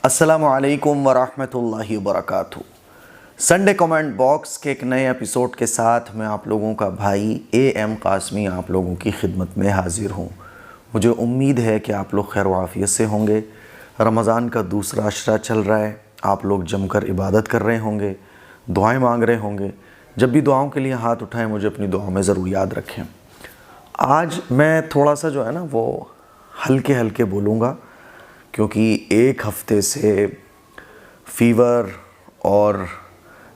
السلام علیکم ورحمۃ اللہ وبرکاتہ۔ سنڈے کمنٹ باکس کے ایک نئے ایپیسوڈ کے ساتھ میں آپ لوگوں کا بھائی اے ایم قاسمی آپ لوگوں کی خدمت میں حاضر ہوں۔ مجھے امید ہے کہ آپ لوگ خیر و عافیت سے ہوں گے۔ رمضان کا دوسرا عشرہ چل رہا ہے، آپ لوگ جم کر عبادت کر رہے ہوں گے، دعائیں مانگ رہے ہوں گے۔ جب بھی دعاؤں کے لیے ہاتھ اٹھائیں مجھے اپنی دعاؤں میں ضرور یاد رکھیں۔ آج میں تھوڑا سا جو ہے نا وہ ہلکے بولوں گا، کیونکہ ایک ہفتے سے فیور اور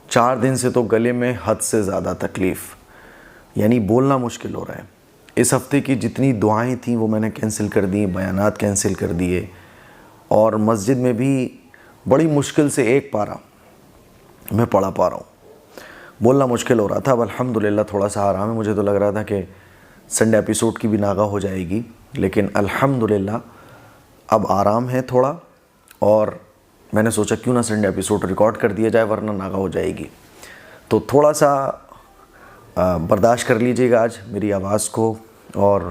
4 دن سے تو گلے میں حد سے زیادہ تکلیف، یعنی بولنا مشکل ہو رہا ہے۔ اس ہفتے کی جتنی دعائیں تھیں وہ میں نے کینسل کر دی، بیانات کینسل کر دیے، اور مسجد میں بھی بڑی مشکل سے ایک پارہ میں پڑھا پا رہا ہوں۔ بولنا مشکل ہو رہا تھا۔ اب الحمدللہ تھوڑا سا آرام ہے۔ مجھے تو لگ رہا تھا کہ سنڈے ایپیسوڈ کی بھی ناغہ ہو جائے گی، لیکن الحمدللہ اب آرام ہے تھوڑا، اور میں نے سوچا کیوں نہ سنڈے ایپیسوڈ ریکارڈ کر دیا جائے ورنہ ناغہ ہو جائے گی۔ تو تھوڑا سا برداشت کر لیجئے گا آج میری آواز کو، اور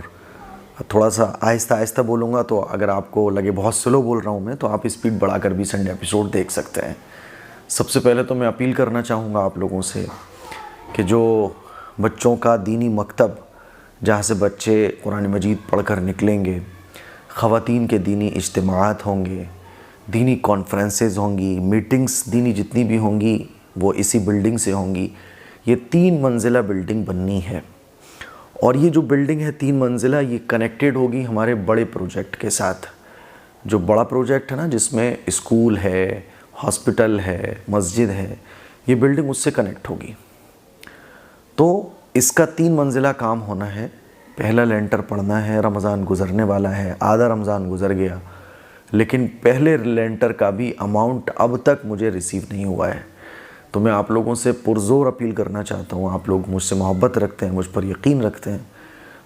تھوڑا سا آہستہ بولوں گا، تو اگر آپ کو لگے بہت سلو بول رہا ہوں میں تو آپ اسپیڈ بڑھا کر بھی سنڈے ایپیسوڈ دیکھ سکتے ہیں۔ سب سے پہلے تو میں اپیل کرنا چاہوں گا آپ لوگوں سے کہ جو بچوں کا دینی مکتب جہاں سے بچے قرآن مجید پڑھ کر نکلیں گے، خواتین کے دینی اجتماعات ہوں گے، دینی کانفرنسز ہوں گی، میٹنگز دینی جتنی بھی ہوں گی وہ اسی بلڈنگ سے ہوں گی۔ یہ 3 منزلہ بلڈنگ بننی ہے، اور یہ جو بلڈنگ ہے 3 منزلہ، یہ کنیکٹڈ ہوگی ہمارے بڑے پروجیکٹ کے ساتھ۔ جو بڑا پروجیکٹ ہے نا، جس میں اسکول ہے، ہاسپٹل ہے، مسجد ہے، یہ بلڈنگ اس سے کنیکٹ ہوگی۔ تو اس کا 3 منزلہ کام ہونا ہے۔ پہلا لینٹر پڑنا ہے، رمضان گزرنے والا ہے، آدھا رمضان گزر گیا، لیکن پہلے لینٹر کا بھی اماؤنٹ اب تک مجھے ریسیو نہیں ہوا ہے۔ تو میں آپ لوگوں سے پرزور اپیل کرنا چاہتا ہوں، آپ لوگ مجھ سے محبت رکھتے ہیں، مجھ پر یقین رکھتے ہیں،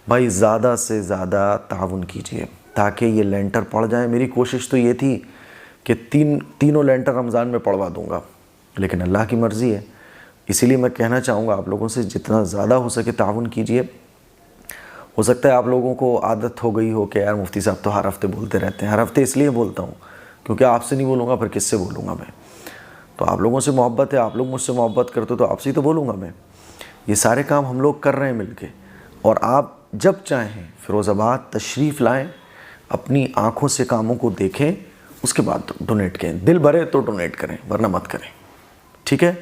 بھائی زیادہ سے زیادہ تعاون کیجئے تاکہ یہ لینٹر پڑ جائے۔ میری کوشش تو یہ تھی کہ تینوں لینٹر رمضان میں پڑھوا دوں گا، لیکن اللہ کی مرضی ہے۔ اسی لیے میں کہنا چاہوں گا آپ لوگوں سے جتنا زیادہ ہو سکے تعاون کیجئے۔ ہو سکتا ہے آپ لوگوں کو عادت ہو گئی ہو کہ یار مفتی صاحب تو ہر ہفتے بولتے رہتے ہیں۔ ہر ہفتے اس لیے بولتا ہوں کیونکہ آپ سے نہیں بولوں گا پھر کس سے بولوں گا میں؟ تو آپ لوگوں سے محبت ہے، آپ لوگ مجھ سے محبت کرتے ہو تو آپ سے ہی تو بولوں گا میں۔ یہ سارے کام ہم لوگ کر رہے ہیں مل کے، اور آپ جب چاہیں فیروز آباد تشریف لائیں، اپنی آنکھوں سے کاموں کو دیکھیں، اس کے بعد ڈونیٹ کریں۔ دل بھرے تو ڈونیٹ کریں ورنہ مت کریں، ٹھیک ہے؟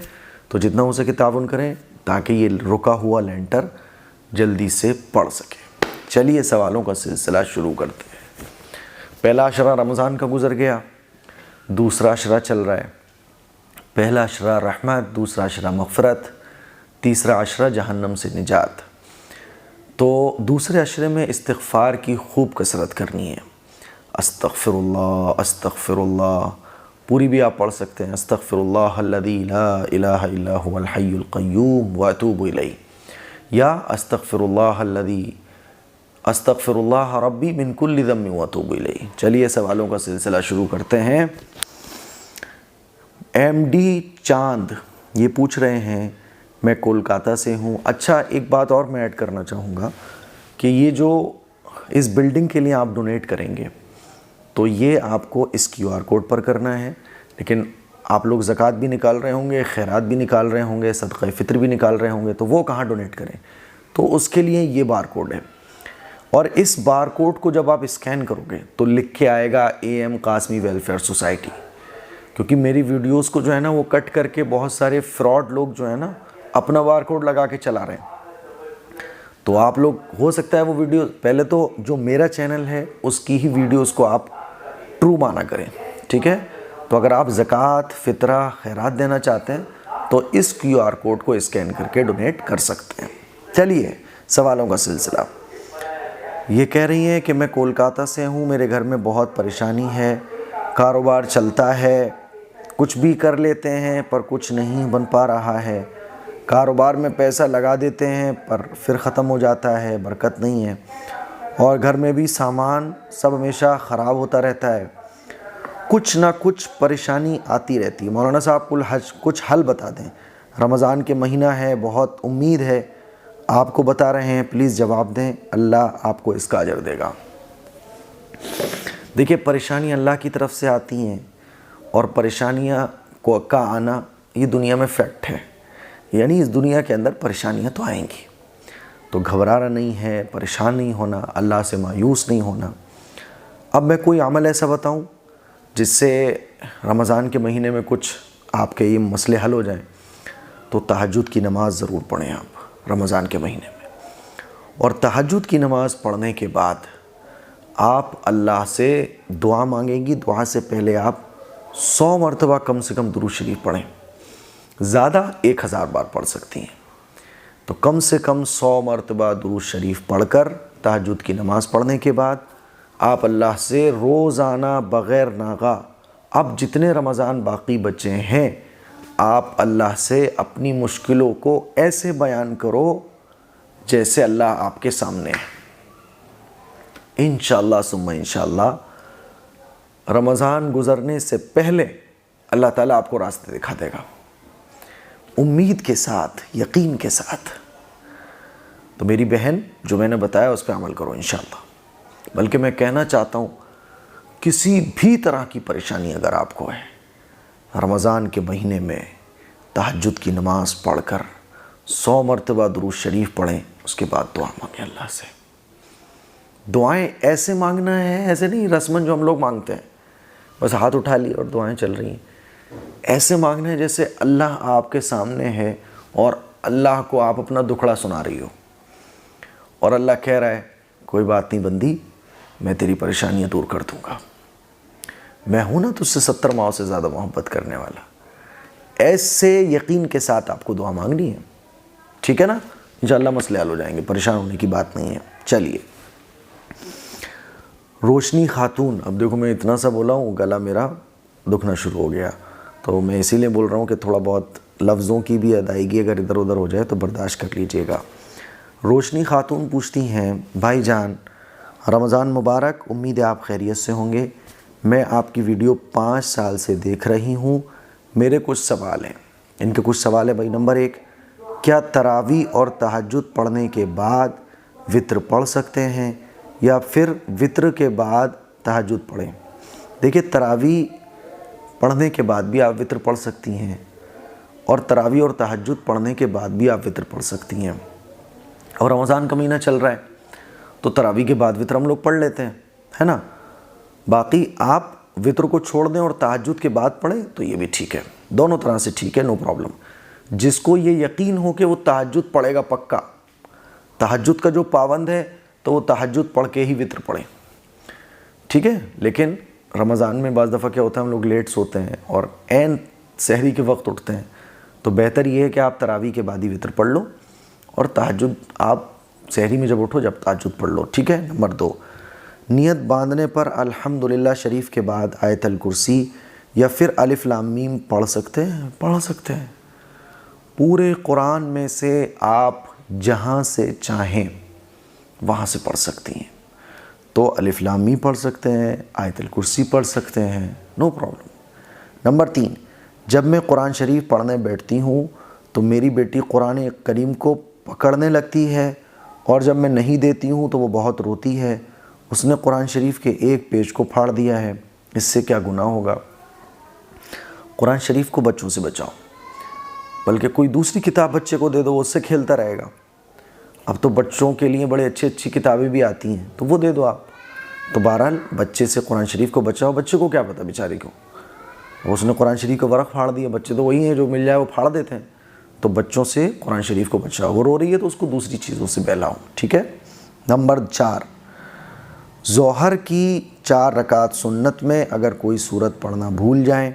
تو جتنا ہو سکے تعاون کریں تاکہ یہ رکا ہوا لینٹر جلدی سے پڑ سکے۔ چلیے سوالوں کا سلسلہ شروع کرتے ہیں۔ پہلا عشرہ رمضان کا گزر گیا، دوسرا عشرہ چل رہا ہے۔ پہلا عشرہ رحمت، دوسرا عشرہ مغفرت، تیسرا عشرہ جہنم سے نجات۔ تو دوسرے عشرے میں استغفار کی خوب کثرت کرنی ہے۔ استغفر اللہ، استغفر اللہ، پوری بھی آپ پڑھ سکتے ہیں۔ استغفر اللہ الذی لا الہ الا هو الحی القیوم واتوب الیہ، یا استغفر اللہ الذی استغفر اللہ ربی من کل ذنب واتوب الیہ۔ چلیے سوالوں کا سلسلہ شروع کرتے ہیں۔ ایم ڈی چاند یہ پوچھ رہے ہیں میں کولکاتہ سے ہوں۔ اچھا، ایک بات اور میں ایڈ کرنا چاہوں گا کہ یہ جو اس بلڈنگ کے لیے آپ ڈونیٹ کریں گے تو یہ آپ کو اس QR کوڈ پر کرنا ہے، لیکن آپ لوگ زکوٰۃ بھی نکال رہے ہوں گے، خیرات بھی نکال رہے ہوں گے، صدقہ فطر بھی نکال رہے ہوں گے، تو وہ کہاں ڈونیٹ کریں؟ تو اس کے لیے یہ بار کوڈ ہے، اور اس بار کوڈ کو جب آپ اسکین کرو گے تو لکھ کے آئے گا A M Qasmi welfare society. کیونکہ میری ویڈیوز کو جو ہے نا وہ کٹ کر کے بہت سارے فراڈ لوگ جو ہے نا اپنا بار کوڈ لگا کے چلا رہے ہیں، تو آپ لوگ ہو سکتا ہے وہ ویڈیو پہلے تو جو میرا چینل ہے اس کی ہی ویڈیوز کو آپ ٹرو مانا کریں، ٹھیک ہے؟ تو اگر آپ زکوٰۃ، فطرہ، خیرات دینا چاہتے ہیں تو اس QR کوڈ کو اسکین کر کے ڈونیٹ کر سکتے ہیں۔ چلیے سوالوں کا سلسلہ۔ یہ کہہ رہی ہیں کہ میں کولکاتہ سے ہوں، میرے گھر میں بہت پریشانی ہے، کاروبار چلتا ہے، کچھ بھی کر لیتے ہیں پر کچھ نہیں بن پا رہا ہے، کاروبار میں پیسہ لگا دیتے ہیں پر پھر ختم ہو جاتا ہے، برکت نہیں ہے، اور گھر میں بھی سامان سب ہمیشہ خراب ہوتا رہتا ہے، کچھ نہ کچھ پریشانی آتی رہتی ہے۔ مولانا صاحب کچھ حل بتا دیں، رمضان کے مہینہ ہے، بہت امید ہے، آپ کو بتا رہے ہیں، پلیز جواب دیں، اللہ آپ کو اس کا اجر دے گا۔ دیکھیے پریشانی اللہ کی طرف سے آتی ہیں، اور پریشانیاں کا آنا یہ دنیا میں فیکٹ ہے، یعنی اس دنیا کے اندر پریشانیاں تو آئیں گی، تو گھبرانا نہیں ہے، پریشان نہیں ہونا، اللہ سے مایوس نہیں ہونا۔ اب میں کوئی عمل ایسا بتاؤں جس سے رمضان کے مہینے میں کچھ آپ کے یہ مسئلے حل ہو جائیں، تو تہجد کی نماز ضرور پڑھیں آپ رمضان کے مہینے میں، اور تہجد کی نماز پڑھنے کے بعد آپ اللہ سے دعا مانگیں گی۔ دعا سے پہلے آپ 100 مرتبہ کم سے کم درود شریف پڑھیں، زیادہ 1000 بار پڑھ سکتی ہیں، تو کم سے کم 100 مرتبہ درود شریف پڑھ کر تہجد کی نماز پڑھنے کے بعد آپ اللہ سے روزانہ بغیر ناغہ، اب جتنے رمضان باقی بچے ہیں، آپ اللہ سے اپنی مشکلوں کو ایسے بیان کرو جیسے اللہ آپ کے سامنے ہے۔ انشاءاللہ ثم انشاءاللہ رمضان گزرنے سے پہلے اللہ تعالیٰ آپ کو راستے دکھا دے گا، امید کے ساتھ، یقین کے ساتھ۔ تو میری بہن جو میں نے بتایا اس پہ عمل کرو انشاءاللہ۔ بلکہ میں کہنا چاہتا ہوں، کسی بھی طرح کی پریشانی اگر آپ کو ہے، رمضان کے مہینے میں تہجد کی نماز پڑھ کر 100 مرتبہ درود شریف پڑھیں، اس کے بعد دعا مانگیں اللہ سے۔ دعائیں ایسے مانگنا ہے، ایسے نہیں رسمن جو ہم لوگ مانگتے ہیں، بس ہاتھ اٹھا لی اور دعائیں چل رہی ہیں۔ ایسے مانگنا ہے جیسے اللہ آپ کے سامنے ہے اور اللہ کو آپ اپنا دکھڑا سنا رہی ہو، اور اللہ کہہ رہا ہے کوئی بات نہیں بندی، میں تیری پریشانیاں دور کر دوں گا، میں ہوں نا تجھ سے 70 ماؤں سے زیادہ محبت کرنے والا۔ ایسے یقین کے ساتھ آپ کو دعا مانگنی ہے، ٹھیک ہے نا؟ انشاءاللہ مسئلے حل ہو جائیں گے، پریشان ہونے کی بات نہیں ہے۔ چلیے، روشنی خاتون، اب دیکھو میں اتنا سا بولا ہوں، گلا میرا دکھنا شروع ہو گیا، تو میں اسی لیے بول رہا ہوں کہ تھوڑا بہت لفظوں کی بھی ادائیگی اگر ادھر ادھر ہو جائے تو برداشت کر لیجئے گا۔ روشنی خاتون پوچھتی ہیں، بھائی جان رمضان مبارک، امید ہے آپ خیریت سے ہوں گے، میں آپ کی ویڈیو 5 سال سے دیکھ رہی ہوں، میرے کچھ سوال ہیں۔ ان کے کچھ سوال ہیں بھائی۔ نمبر 1، کیا تراویح اور تہجد پڑھنے کے بعد وتر پڑھ سکتے ہیں یا پھر وتر کے بعد تہجد پڑھیں؟ دیکھیں، تراویح پڑھنے کے بعد بھی آپ وتر پڑھ سکتی ہیں، اور تراویح اور تہجد پڑھنے کے بعد بھی آپ وتر پڑھ سکتی ہیں۔ اور رمضان کا مہینہ چل رہا ہے تو تراویح کے بعد وتر ہم لوگ پڑھ لیتے ہیں، ہے نا؟ باقی آپ وتر کو چھوڑ دیں اور تہجد کے بعد پڑھیں تو یہ بھی ٹھیک ہے، دونوں طرح سے ٹھیک ہے، نو پرابلم۔ جس کو یہ یقین ہو کہ وہ تہجد پڑھے گا پکا، تہجد کا جو پابند ہے تو وہ تہجد پڑھ کے ہی وتر پڑھیں، ٹھیک ہے؟ لیکن رمضان میں بعض دفعہ کیا ہوتا ہے، ہم لوگ لیٹ سوتے ہیں اور عین سحری کے وقت اٹھتے ہیں، تو بہتر یہ ہے کہ آپ تراویح کے بعد ہی وتر پڑھ لو، اور تہجد آپ سحری میں جب اٹھو جب تہجد پڑھ لو، ٹھیک ہے؟ نمبر 2، نیت باندھنے پر الحمدللہ شریف کے بعد آیت الکرسی یا پھر الف لام میم پڑھ سکتے ہیں؟ پڑھ سکتے ہیں، پورے قرآن میں سے آپ جہاں سے چاہیں وہاں سے پڑھ سکتی ہیں، تو الف لام میم پڑھ سکتے ہیں، آیت الکرسی پڑھ سکتے ہیں، نو پرابلم۔ نمبر 3، جب میں قرآن شریف پڑھنے بیٹھتی ہوں تو میری بیٹی قرآن کریم کو پکڑنے لگتی ہے، اور جب میں نہیں دیتی ہوں تو وہ بہت روتی ہے، اس نے قرآن شریف کے ایک پیج کو پھاڑ دیا ہے، اس سے کیا گناہ ہوگا؟ قرآن شریف کو بچوں سے بچاؤ، بلکہ کوئی دوسری کتاب بچے کو دے دو، وہ اس سے کھیلتا رہے گا۔ اب تو بچوں کے لیے بڑے اچھی کتابیں بھی آتی ہیں، تو وہ دے دو آپ۔ تو بہرحال بچے سے قرآن شریف کو بچاؤ، بچے کو کیا پتہ بیچارے کو، اس نے قرآن شریف کا ورق پھاڑ دیا، بچے تو وہی ہیں جو مل جائے وہ پھاڑ دیتے ہیں، تو بچوں سے قرآن شریف کو بچاؤ، وہ رو رہی ہے تو اس کو دوسری چیزوں سے بہلاؤ، ٹھیک ہے؟ نمبر 4، ظہر کی 4 رکعت سنت میں اگر کوئی سورت پڑھنا بھول جائیں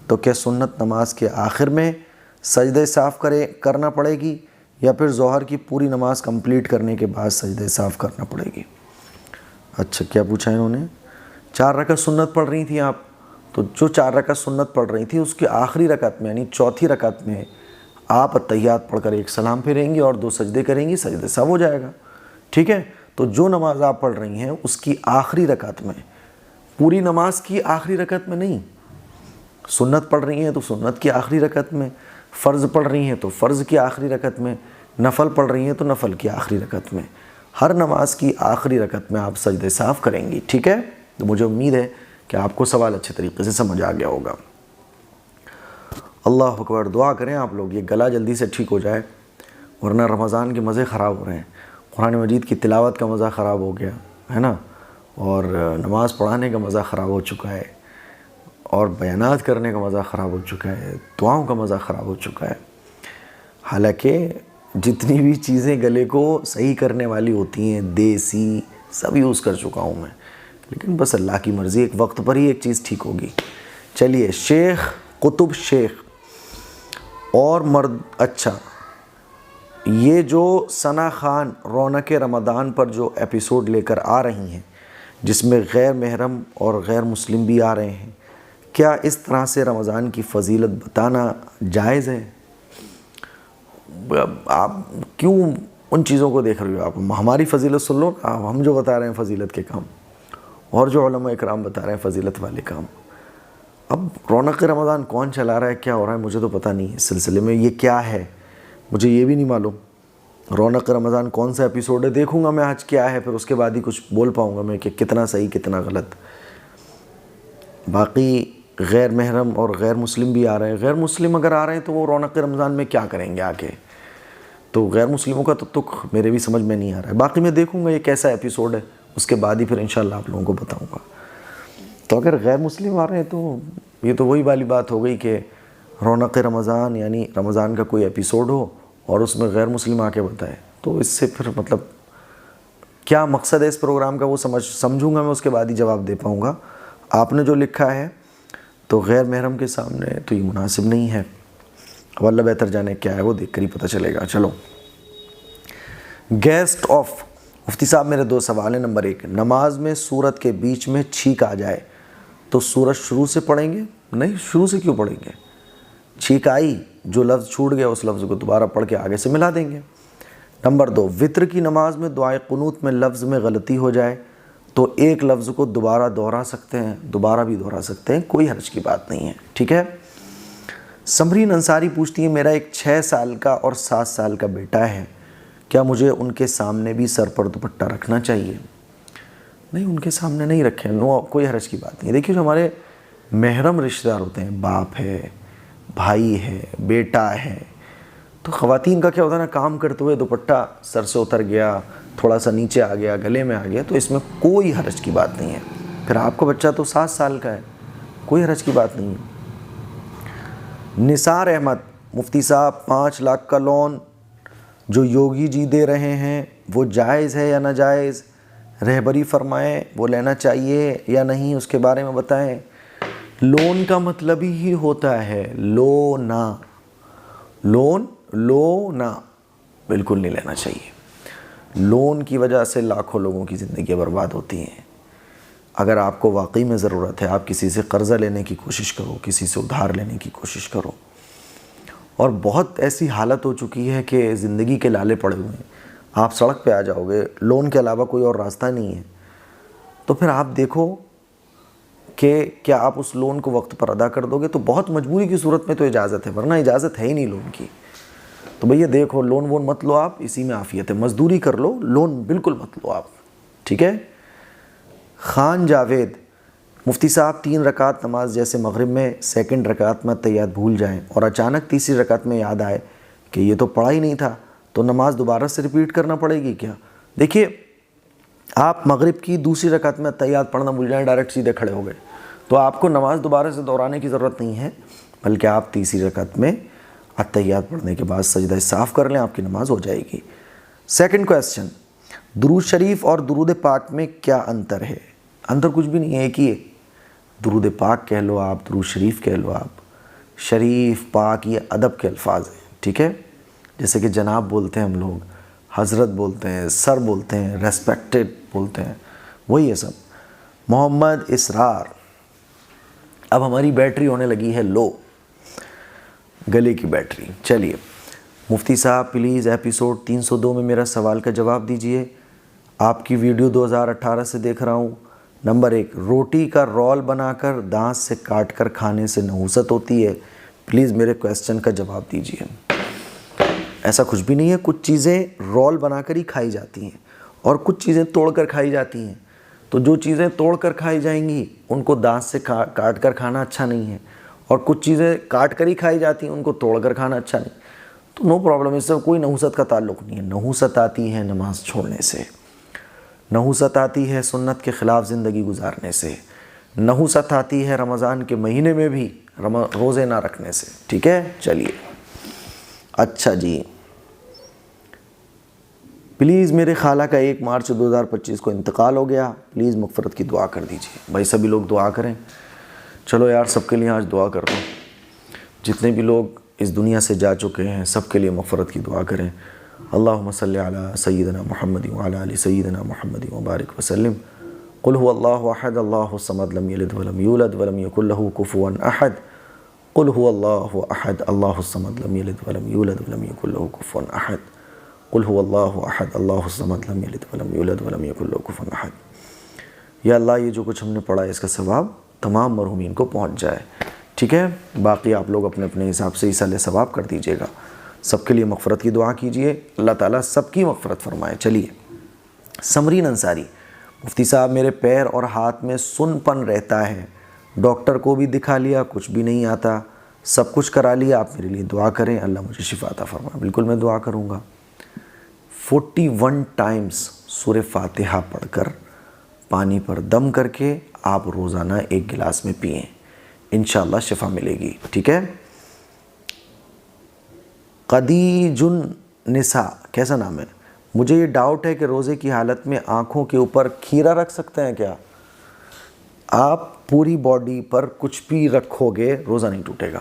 تو کیا سنت نماز کے آخر میں سجدہ صاف کرنا پڑے گی یا پھر ظہر کی پوری نماز کمپلیٹ کرنے کے بعد سجدہ صاف کرنا پڑے گی؟ اچھا، کیا پوچھا انہوں نے؟ 4 رکعت سنت پڑھ رہی تھیں آپ، تو جو 4 رکعت سنت پڑھ رہی تھی اس کی آخری رکعت میں یعنی چوتھی رکعت میں آپ اتحیات پڑھ کر ایک سلام پھیریں گی اور 2 سجدے کریں گی، سجدہ صاف ہو جائے گا، ٹھیک ہے؟ تو جو نماز آپ پڑھ رہی ہیں اس کی آخری رکعت میں، پوری نماز کی آخری رکعت میں نہیں، سنت پڑھ رہی ہیں تو سنت کی آخری رکعت میں، فرض پڑھ رہی ہیں تو فرض کی آخری رکعت میں، نفل پڑھ رہی ہیں تو نفل کی آخری رکعت میں، ہر نماز کی آخری رکعت میں آپ سجدہ صاف کریں گی، ٹھیک ہے؟ تو مجھے امید ہے کہ آپ کو سوال اچھے طریقے سے سمجھ آ گیا ہوگا۔ اللہ اکبر، دعا کریں آپ لوگ یہ گلا جلدی سے ٹھیک ہو جائے، ورنہ رمضان کے مزے خراب ہو رہے ہیں۔ قرآن مجید کی تلاوت کا مزہ خراب ہو گیا ہے نا، اور نماز پڑھانے کا مزہ خراب ہو چکا ہے، اور بیانات کرنے کا مزہ خراب ہو چکا ہے، دعاؤں کا مزہ خراب ہو چکا ہے۔ حالانکہ جتنی بھی چیزیں گلے کو صحیح کرنے والی ہوتی ہیں، دیسی سب یوز کر چکا ہوں میں، لیکن بس اللہ کی مرضی، ایک وقت پر ہی ایک چیز ٹھیک ہوگی۔ چلیے، شیخ قطب شیخ اور مرد، اچھا یہ جو ثنا خان رونق رمضان پر جو ایپیسوڈ لے کر آ رہی ہیں، جس میں غیر محرم اور غیر مسلم بھی آ رہے ہیں، کیا اس طرح سے رمضان کی فضیلت بتانا جائز ہے؟ آپ کیوں ان چیزوں کو دیکھ رہے ہو؟ آپ ہماری فضیلت سن لو، ہم جو بتا رہے ہیں فضیلت کے کام، اور جو علماء اکرام بتا رہے ہیں فضیلت والے کام۔ اب رونق رمضان کون چلا رہا ہے، کیا ہو رہا ہے، مجھے تو پتہ نہیں اس سلسلے میں، یہ کیا ہے مجھے یہ بھی نہیں معلوم۔ رونق رمضان کون سا ایپیسوڈ ہے، دیکھوں گا میں آج کیا ہے، پھر اس کے بعد ہی کچھ بول پاؤں گا میں کہ کتنا صحیح کتنا غلط۔ باقی غیر محرم اور غیر مسلم بھی آ رہے ہیں، غیر مسلم اگر آ رہے ہیں تو وہ رونق رمضان میں کیا کریں گے آ کے، تو غیر مسلموں کا تو میرے بھی سمجھ میں نہیں آ رہا ہے۔ باقی میں دیکھوں گا یہ کیسا ایپیسوڈ ہے، اس کے بعد ہی پھر انشاءاللہ آپ لوگوں کو بتاؤں گا۔ تو اگر غیر مسلم آ رہے ہیں تو یہ تو وہی والی بات ہو گئی کہ رونق رمضان یعنی رمضان کا کوئی ایپیسوڈ ہو اور اس میں غیر مسلم آ کے بتائے، تو اس سے پھر مطلب کیا مقصد ہے اس پروگرام کا، وہ سمجھوں گا میں، اس کے بعد ہی جواب دے پاؤں گا۔ آپ نے جو لکھا ہے تو غیر محرم کے سامنے تو یہ مناسب نہیں ہے، اب اللہ بہتر جانے کیا ہے، وہ دیکھ کر ہی پتہ چلے گا۔ چلو، گیسٹ آف مفتی صاحب، میرے دو سوال ہیں۔ نمبر 1، نماز میں سورت کے بیچ میں چھینک آ جائے تو سورت شروع سے پڑھیں گے؟ نہیں، شروع سے کیوں پڑھیں گے؟ چھینک آئی، جو لفظ چھوٹ گیا اس لفظ کو دوبارہ پڑھ کے آگے سے ملا دیں گے۔ نمبر 2، وطر کی نماز میں دعائے قنوت میں لفظ میں غلطی ہو جائے تو ایک لفظ کو دوبارہ دہرا سکتے ہیں، دوبارہ بھی دہرا سکتے ہیں، کوئی حرج کی بات نہیں ہے، ٹھیک ہے۔ سمرین انصاری پوچھتی ہے، میرا ایک 6 سال کا اور 7 سال کا بیٹا ہے، کیا مجھے ان کے سامنے بھی سر پر دوپٹہ رکھنا چاہیے؟ نہیں، ان کے سامنے نہیں رکھیں، کوئی حرج کی بات نہیں۔ دیکھیے، جو ہمارے محرم رشتہ دار ہوتے ہیں، باپ ہے، بھائی ہے، بیٹا ہے، تو خواتین کا کیا ہوتا ہے نا، کام کرتے ہوئے دوپٹہ سر سے اتر گیا، تھوڑا سا نیچے آ گیا، گلے میں آ گیا، تو اس میں کوئی حرج کی بات نہیں ہے۔ پھر آپ کا بچہ تو 7 سال کا ہے، کوئی حرج کی بات نہیں ہے۔ نثار احمد، مفتی صاحب 5 لاکھ کا لون جو یوگی جی دے رہے ہیں وہ جائز ہے یا ناجائز؟ رہبری فرمائیں، وہ لینا چاہیے یا نہیں، اس کے بارے میں بتائیں۔ لون کا مطلب ہی ہوتا ہے لونا، لون لونا، بالکل نہیں لینا چاہیے۔ لون کی وجہ سے لاکھوں لوگوں کی زندگیاں برباد ہوتی ہیں۔ اگر آپ کو واقعی میں ضرورت ہے، آپ کسی سے قرضہ لینے کی کوشش کرو، کسی سے ادھار لینے کی کوشش کرو، اور بہت ایسی حالت ہو چکی ہے کہ زندگی کے لالے پڑے ہوئے ہیں، آپ سڑک پہ آ جاؤ گے، لون کے علاوہ کوئی اور راستہ نہیں ہے، تو پھر آپ دیکھو کہ کیا آپ اس لون کو وقت پر ادا کر دو گے؟ تو بہت مجبوری کی صورت میں تو اجازت ہے، ورنہ اجازت ہے ہی نہیں لون کی۔ تو بھئی دیکھو، لون وون مت لو آپ، اسی میں عافیت ہے، مزدوری کر لو، لون بالکل مت لو آپ، ٹھیک ہے۔ خان جاوید، مفتی صاحب 3 رکعت نماز جیسے مغرب میں 2nd رکعت میں تحیات بھول جائیں اور اچانک تیسری رکعت میں یاد آئے کہ یہ تو پڑھا ہی نہیں تھا، تو نماز دوبارہ سے ریپیٹ کرنا پڑے گی کیا؟ دیکھیے، آپ مغرب کی دوسری رکعت میں تحیات پڑھنا بھول جائیں، ڈائریکٹ سیدھے کھڑے ہو گئے، تو آپ کو نماز دوبارہ سے دہرانے کی ضرورت نہیں ہے، بلکہ آپ تیسری رکعت میں التحیات پڑھنے کے بعد سجدہ صاف کر لیں، آپ کی نماز ہو جائے گی۔ 2nd کویسچن، درود شریف اور درود پاک میں کیا انتر ہے؟ انتر کچھ بھی نہیں ہے، ایک ہی ہے۔ درود پاک کہہ لو آپ، درود شریف کہہ لو آپ، شریف پاک یہ ادب کے الفاظ ہیں، ٹھیک ہے۔ جیسے کہ جناب بولتے ہیں ہم لوگ، حضرت بولتے ہیں، سر بولتے ہیں، ریسپیکٹڈ بولتے ہیں، وہی ہے سب۔ محمد اسرار، اب ہماری بیٹری ہونے لگی ہے لو، گلے کی بیٹری۔ چلیے، مفتی صاحب پلیز ایپیسوڈ 302 میں میرا سوال کا جواب دیجئے، آپ کی ویڈیو 2018 سے دیکھ رہا ہوں۔ نمبر 1، روٹی کا رول بنا کر دانت سے کاٹ کر کھانے سے نحوست ہوتی ہے، پلیز میرے کویسچن کا جواب دیجئے۔ ایسا کچھ بھی نہیں ہے، کچھ چیزیں رول بنا کر ہی کھائی جاتی ہیں اور کچھ چیزیں توڑ کر کھائی جاتی ہیں، تو جو چیزیں توڑ کر کھائی جائیں گی ان کو دانت سے کاٹ کر کھانا اچھا نہیں ہے، اور کچھ چیزیں کاٹ کر ہی کھائی جاتی ہیں ان کو توڑ کر کھانا اچھا نہیں. تو نو پرابلم، اس سے کوئی نحوست کا تعلق نہیں ہے. نحوست آتی ہے نماز چھوڑنے سے، نحوست آتی ہے سنت کے خلاف زندگی گزارنے سے، نحوست آتی ہے رمضان کے مہینے میں بھی روزے نہ رکھنے سے. ٹھیک ہے، چلیے. اچھا جی، پلیز میرے خالہ کا 1 مارچ 2025 کو انتقال ہو گیا، پلیز مغفرت کی دعا کر دیجیے. بھائی سبھی لوگ دعا کریں. چلو یار، سب کے لیے آج دعا کر رہا ہوں. جتنے بھی لوگ اس دنیا سے جا چکے ہیں سب کے لیے مغفرت کی دعا کریں. اللہم صلی علی سیدنا محمد وعلی آل سیدنا محمد وبارک وسلم. قل هو اللہ احد اللہ الصمد لم یلد ولم یولد ولم یکن له کفوا احد. قل هو اللہ احد اللہ الصمد لم یلد ولم یولد ولم یکن له کفوا احد. قل هو اللہ احد اللہ الصمد لم یلد ولم یولد ولم یکن له کفوا احد. یا اللہ، یہ جو کچھ ہم نے پڑھا ہے اس کا ثواب تمام مرحومین کو پہنچ جائے. ٹھیک ہے، باقی آپ لوگ اپنے اپنے حساب سے ایصال ثواب کر دیجیے گا. سب کے لیے مغفرت کی دعا کیجیے، اللہ تعالیٰ سب کی مغفرت فرمائے. چلیے. سمرین انصاری: مفتی صاحب میرے پیر اور ہاتھ میں سن پن رہتا ہے، ڈاکٹر کو بھی دکھا لیا کچھ بھی نہیں آتا، سب کچھ کرا لیا، آپ میرے لیے دعا کریں، اللہ مجھے شفا عطا فرمائے. بالکل میں دعا کروں گا. 41 ٹائمز سورہ فاتحہ پڑھ کر پانی پر دم کر کے آپ روزانہ 1 گلاس میں پئیں، انشاءاللہ شفا ملے گی. ٹھیک ہے. قدیج النساء، کیسا نام ہے؟ مجھے یہ ڈاؤٹ ہے کہ روزے کی حالت میں آنکھوں کے اوپر کھیرا رکھ سکتے ہیں کیا؟ آپ پوری باڈی پر کچھ بھی رکھو گے روزہ نہیں ٹوٹے گا.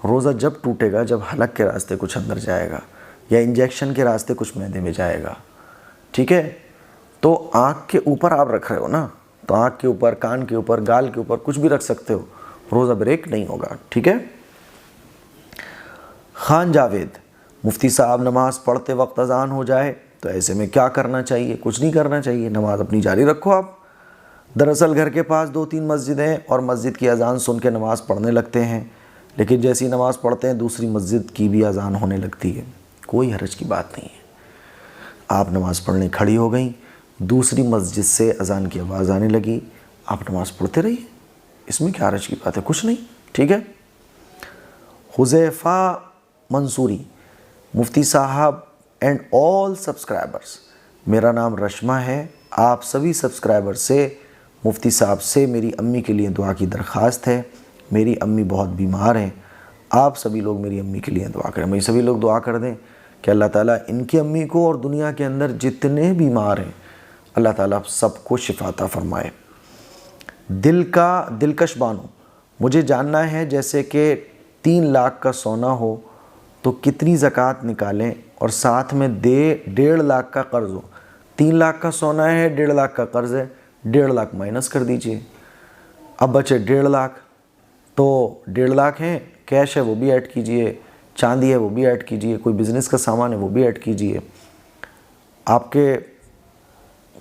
روزہ جب ٹوٹے گا جب حلق کے راستے کچھ اندر جائے گا یا انجیکشن کے راستے کچھ معدے میں جائے گا. ٹھیک ہے. تو آنکھ کے اوپر آپ رکھ رہے ہو نا، تو آنکھ کے اوپر، کان کے اوپر، گال کے اوپر کچھ بھی رکھ سکتے ہو، روزہ بریک نہیں ہوگا. ٹھیک ہے. خان جاوید: مفتی صاحب نماز پڑھتے وقت اذان ہو جائے تو ایسے میں کیا کرنا چاہیے؟ کچھ نہیں کرنا چاہیے، نماز اپنی جاری رکھو آپ. دراصل گھر کے پاس 2-3 مسجدیں اور مسجد کی اذان سن کے نماز پڑھنے لگتے ہیں، لیکن جیسی نماز پڑھتے ہیں دوسری مسجد کی بھی اذان ہونے لگتی ہے. کوئی حرج کی بات نہیں ہے. آپ نماز پڑھنے کھڑی ہو گئیں، دوسری مسجد سے اذان کی آواز آنے لگی، آپ نماز پڑھتے رہیے، اس میں کیا حرج کی بات ہے؟ کچھ نہیں. ٹھیک ہے. حذیفہ منصوری: مفتی صاحب اینڈ آل سبسکرائبرز، میرا نام رشمہ ہے، آپ سبھی سبسکرائبر سے مفتی صاحب سے میری امی کے لیے دعا کی درخواست ہے. میری امی بہت بیمار ہیں، آپ سبھی لوگ میری امی کے لیے دعا کریں. میں سبھی لوگ دعا کر دیں کہ اللہ تعالیٰ ان کی امی کو اور دنیا کے اندر جتنے بیمار ہیں اللہ تعالیٰ سب کو شفا عطا فرمائے. دلکش بانو: مجھے جاننا ہے جیسے کہ 3 لاکھ کا سونا ہو تو کتنی زکوٰۃ نکالیں اور ساتھ میں 1.5 لاکھ کا قرض ہو. 3 لاکھ کا سونا ہے، 1.5 لاکھ کا قرض ہے، 1.5 لاکھ مائنس کر دیجئے. اب بچے 1.5 لاکھ، تو 1.5 لاکھ ہیں، کیش ہے وہ بھی ایڈ کیجئے، چاندی ہے وہ بھی ایڈ کیجئے، کوئی بزنس کا سامان ہے وہ بھی ایڈ کیجئے، آپ کے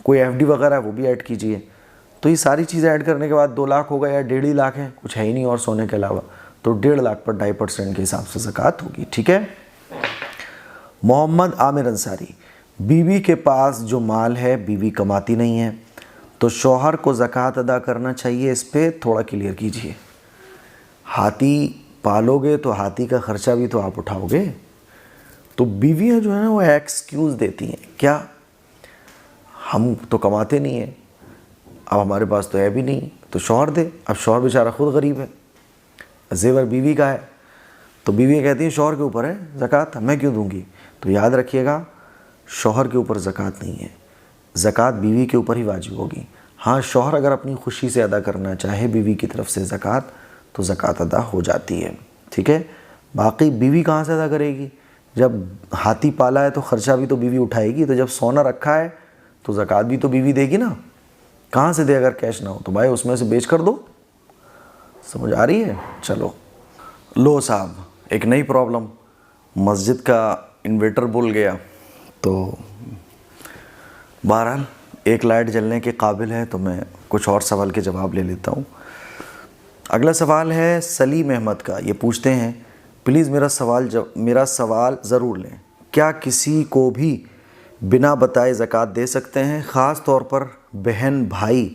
کوئی ایف ڈی وغیرہ ہے وہ بھی ایڈ کیجئے. تو یہ ساری چیزیں ایڈ کرنے کے بعد 2 لاکھ ہو گئے یا 1.5 لاکھ ہیں، کچھ ہے ہی نہیں اور سونے کے علاوہ، تو 1.5 لاکھ پر 2.5% کے حساب سے زکوٰۃ ہوگی. ٹھیک ہے. محمد عامر انصاری: بیوی کے پاس جو مال ہے بیوی کماتی نہیں ہے تو شوہر کو زکوٰۃ ادا کرنا چاہیے، اس پہ تھوڑا کلیئر کیجئے. ہاتھی پالو گے تو ہاتھی کا خرچہ بھی تو آپ اٹھاؤ گے. تو بیویاں جو ہیں نا وہ ایکسکیوز دیتی ہیں، کیا ہم تو کماتے نہیں ہیں، اب ہمارے پاس تو ہے بھی نہیں تو شوہر دے. اب شوہر بیچارہ خود غریب ہے، زیور بیوی کا ہے، تو بیوی کہتی ہیں شوہر کے اوپر ہے زکوٰۃ، میں کیوں دوں گی؟ تو یاد رکھیے گا شوہر کے اوپر زکوٰۃ نہیں ہے، زکوٰۃ بیوی کے اوپر ہی واجب ہوگی. ہاں شوہر اگر اپنی خوشی سے ادا کرنا چاہے بیوی کی طرف سے زکوٰۃ تو زکوٰۃ ادا ہو جاتی ہے. ٹھیک ہے. باقی بیوی کہاں سے ادا کرے گی؟ جب ہاتھی پالا ہے تو خرچہ بھی تو بیوی اٹھائے گی، تو جب سونا رکھا ہے تو زکوٰۃ بھی تو بیوی دے گی نا. کہاں سے دے؟ اگر کیش نہ ہو تو بھائی اس میں سے بیچ کر دو. سمجھ آ رہی ہے؟ چلو. لو صاحب ایک نئی پرابلم، مسجد کا انورٹر بھول گیا، تو بہرحال ایک لائٹ جلنے کے قابل ہے، تو میں کچھ اور سوال کے جواب لے لیتا ہوں. اگلا سوال ہے سلیم احمد کا. یہ پوچھتے ہیں پلیز میرا سوال ضرور لیں. کیا کسی کو بھی بنا بتائے زکوٰۃ دے سکتے ہیں، خاص طور پر بہن بھائی،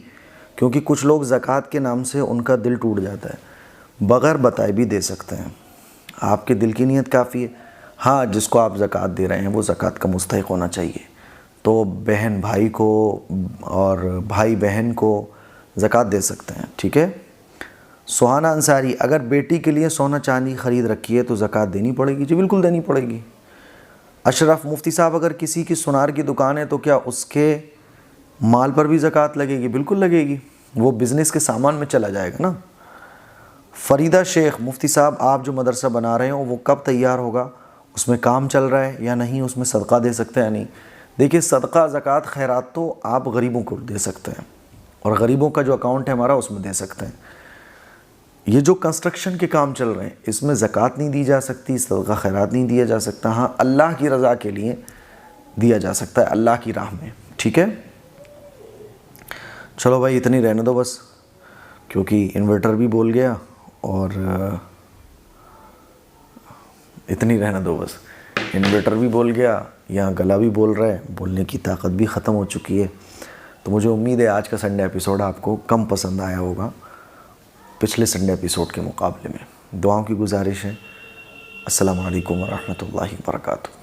کیونکہ کچھ لوگ زکوٰۃ کے نام سے ان کا دل ٹوٹ جاتا ہے، بغیر بتائے بھی دے سکتے ہیں۔ آپ کے دل کی نیت کافی ہے۔ ہاں، جس کو آپ زکوٰۃ دے رہے ہیں وہ زکوٰۃ کا مستحق ہونا چاہیے، تو بہن بھائی کو اور بھائی بہن کو زکوٰۃ دے سکتے ہیں، ٹھیک ہے۔ سہانہ انصاری، اگر بیٹی کے لیے سونا چاندی خرید رکھی ہے تو زکوٰۃ دینی پڑے گی؟ جی بالکل دینی پڑے گی۔ اشرف مفتی صاحب، اگر کسی کی سونار کی دکان ہے تو کیا اس کے مال پر بھی زکوٰۃ لگے گی؟ بالکل لگے گی، وہ بزنس کے سامان میں چلا جائے گا نا۔ فریدہ شیخ، مفتی صاحب آپ جو مدرسہ بنا رہے ہوں وہ کب تیار ہوگا؟ اس میں کام چل رہا ہے یا نہیں؟ اس میں صدقہ دے سکتے ہیں نہیں؟ دیکھیے، صدقہ، زکوٰۃ، خیرات تو آپ غریبوں کو دے سکتے ہیں، اور غریبوں کا جو اکاؤنٹ ہے ہمارا اس میں دے سکتے ہیں۔ یہ جو کنسٹرکشن کے کام چل رہے ہیں اس میں زکوٰۃ نہیں دی جا سکتی، صدقہ خیرات نہیں دیا جا سکتا۔ ہاں، اللہ کی رضا کے لیے دیا جا سکتا ہے، اللہ کی راہ میں، ٹھیک ہے۔ چلو بھائی، اتنی رہنے دو بس، کیونکہ انورٹر بھی بول گیا اور اتنی رہنے دو بس، انورٹر بھی بول گیا، یہاں گلا بھی بول رہا ہے، بولنے کی طاقت بھی ختم ہو چکی ہے۔ تو مجھے امید ہے آج کا سنڈے ایپیسوڈ آپ کو کم پسند آیا ہوگا پچھلے سنڈے ایپیسوڈ کے مقابلے میں۔ دعاؤں کی گزارش ہے۔ السلام علیکم ورحمۃ اللہ وبرکاتہ۔